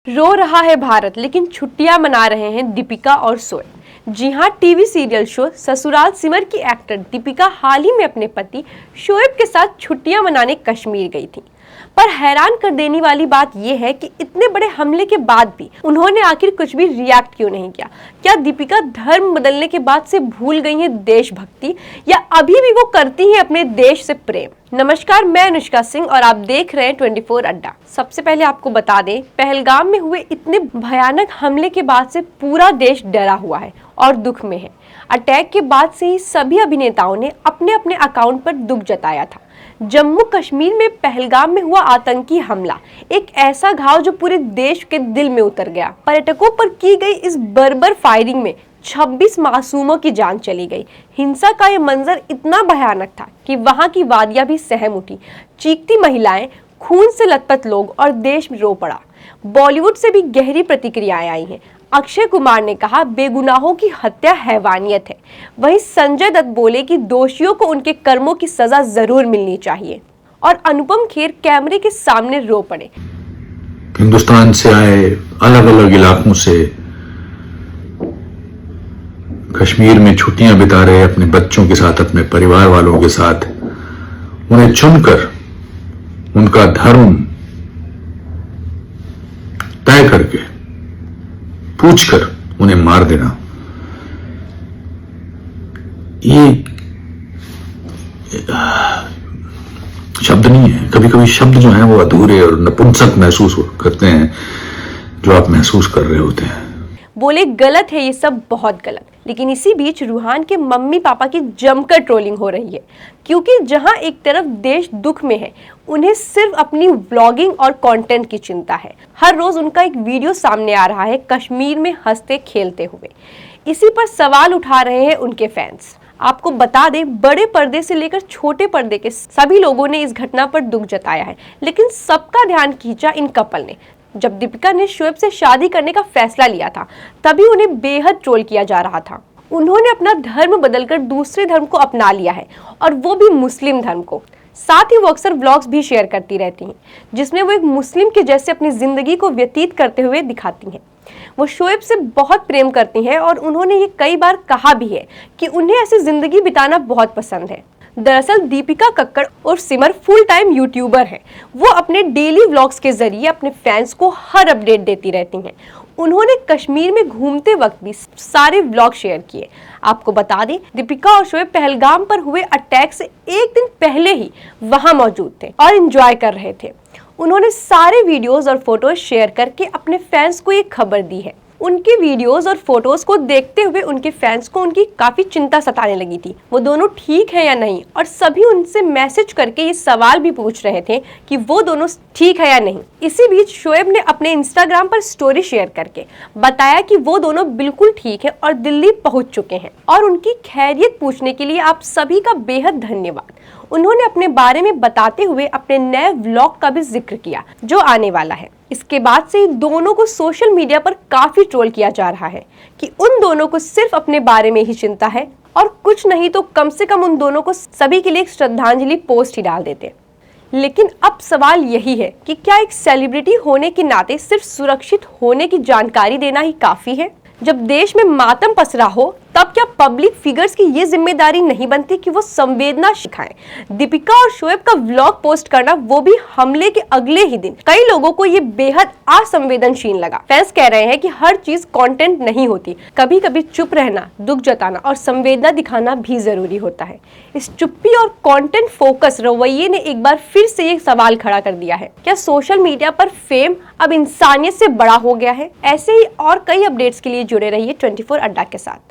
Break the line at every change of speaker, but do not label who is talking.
रो रहा है भारत, लेकिन छुट्टियां मना रहे हैं दीपिका और शोएब। जी हां, TV serial show Sasural Simar की एक्टर दीपिका हाल ही में अपने पति शोएब के साथ छुट्टियां मनाने कश्मीर गई थी। पर हैरान कर देने वाली बात यह है कि इतने बड़े हमले के बाद भी उन्होंने आखिर कुछ भी रिएक्ट क्यों नहीं किया। क्या दीपिका धर्म बदलने के बाद से भूल गई हैं देशभक्ति, या अभी भी वो करती हैं अपने देश से प्रेम? नमस्कार, मैं अनुष्का सिंह और आप देख रहे हैं 24 अड्डा। सबसे पहले आपको बता दें, पहलगाम में हुए इतने भयानक हमले के बाद से पूरा देश डरा हुआ है और दुख में है। अटैक के बाद से ही सभी अभिनेताओं ने अपने अपने अकाउंट पर दुख जताया था। जम्मू कश्मीर में पहलगाम में हुआ आतंकी हमला एक ऐसा घाव जो पूरे देश के दिल में उतर गया। पर्यटकों पर की गई इस बर्बर फायरिंग में 26 मासूमों की जान चली गई। हिंसा का ये मंजर इतना भयानक था कि वहां की वादियां भी सहम उठी। चीखती महिलाएं, खून से लथपथ लोग और देश में रो पड़ा। बॉलीवुड से भी गहरी प्रतिक्रियाएं आई हैं। अक्षय कुमार ने कहा, बेगुनाहों की हत्या हैवानियत है। वहीं संजय दत्त बोले कि दोषियों को उनके कर्मों की सजा जरूर मिलनी चाहिए। और अनुपम खेर कैमरे के सामने रो पड़े।
हिंदुस्तान से आए, अलग अलग इलाकों से कश्मीर में छुट्टियां बिता रहे अपने बच्चों के साथ, अपने परिवार वालों के साथ, उन्हें चुनकर उनका धर्म तय करके पूछकर उन्हें मार देना, ये शब्द नहीं है। कभी कभी शब्द जो हैं वो अधूरे और नपुंसक महसूस करते हैं जो आप महसूस कर रहे होते हैं।
बोले गलत है ये सब, बहुत गलत। लेकिन इसी बीच रूहान के मम्मी पापा की जमकर ट्रोलिंग हो रही है, क्योंकि जहां एक तरफ देश दुख में है, उन्हें सिर्फ अपनी व्लॉगिंग और कंटेंट की चिंता है। हर रोज उनका एक वीडियो सामने आ रहा है कश्मीर में हंसते खेलते हुए। इसी पर सवाल उठा रहे हैं उनके फैंस। आपको बता दें, बड़े पर्दे से लेकर छोटे पर्दे के सभी लोगों ने इस घटना पर दुख जताया है, लेकिन सबका ध्यान खींचा इन कपल ने। जब दीपिका ने शोएब से शादी करने का फैसला लिया था, तभी उन्हें बेहद ट्रोल किया जा रहा था। उन्होंने अपना धर्म बदलकर दूसरे धर्म को अपना लिया है, और वो भी मुस्लिम धर्म को। साथ ही वो अक्सर व्लॉग्स भी शेयर करती रहती हैं, जिसमें वो एक मुस्लिम के जैसे अपनी जिंदगी को व्यतीत करते हुए दिखाती हैं। वो शोएब से बहुत प्रेम करती हैं और उन्होंने ये कई बार कहा भी है कि उन्हें ऐसी जिंदगी बिताना बहुत पसंद है। दरअसल दीपिका कक्कड़ और सिमर फुल टाइम यूट्यूबर हैं। वो अपने डेली व्लॉग्स के जरिए अपने फैंस को हर अपडेट देती रहती हैं। उन्होंने कश्मीर में घूमते वक्त भी सारे व्लॉग शेयर किए। आपको बता दें, दीपिका और शोएब पहलगाम पर हुए अटैक से एक दिन पहले ही वहां मौजूद थे और एंजॉय कर रहे थे। उन्होंने सारे वीडियोस और फोटोज शेयर करके अपने फैंस को ये खबर दी है। उनके वीडियोस और फोटोज को देखते हुए उनके फैंस को उनकी काफी चिंता सताने लगी थी, वो दोनों ठीक है या नहीं। और सभी उनसे मैसेज करके ये सवाल भी पूछ रहे थे कि वो दोनों ठीक है या नहीं। इसी बीच शोएब ने अपने इंस्टाग्राम पर स्टोरी शेयर करके बताया कि वो दोनों बिल्कुल ठीक है और दिल्ली पहुंच चुके हैं, और उनकी खैरियत पूछने के लिए आप सभी का बेहद धन्यवाद। उन्होंने अपने बारे में बताते हुए अपने नए व्लॉग का भी जिक्र किया जो आने वाला है। इसके बाद से दोनों को सोशल मीडिया पर काफी ट्रोल किया जा रहा है कि उन दोनों को सिर्फ अपने बारे में ही चिंता है, और कुछ नहीं तो कम से कम उन दोनों को सभी के लिए एक श्रद्धांजलि पोस्ट ही डाल देते। लेकिन अब सवाल यही है कि क्या एक सेलिब्रिटी होने के नाते सिर्फ सुरक्षित होने की जानकारी देना ही काफी है? जब देश में मातम पसरा हो, तब क्या पब्लिक फिगर्स की ये जिम्मेदारी नहीं बनती कि वो संवेदना सिखाएं? दीपिका और शोएब का व्लॉग पोस्ट करना, वो भी हमले के अगले ही दिन, कई लोगों को ये बेहद असंवेदनशील लगा। फैंस कह रहे हैं कि हर चीज कंटेंट नहीं होती, कभी कभी चुप रहना, दुख जताना और संवेदना दिखाना भी जरूरी होता है। इस चुप्पी और कंटेंट फोकस रवैये ने एक बार फिर से ये सवाल खड़ा कर दिया है, क्या सोशल मीडिया पर फेम अब इंसानियत से बड़ा हो गया है? ऐसे ही और कई अपडेट्स के लिए जुड़े रहिए 24 अड्डा के साथ।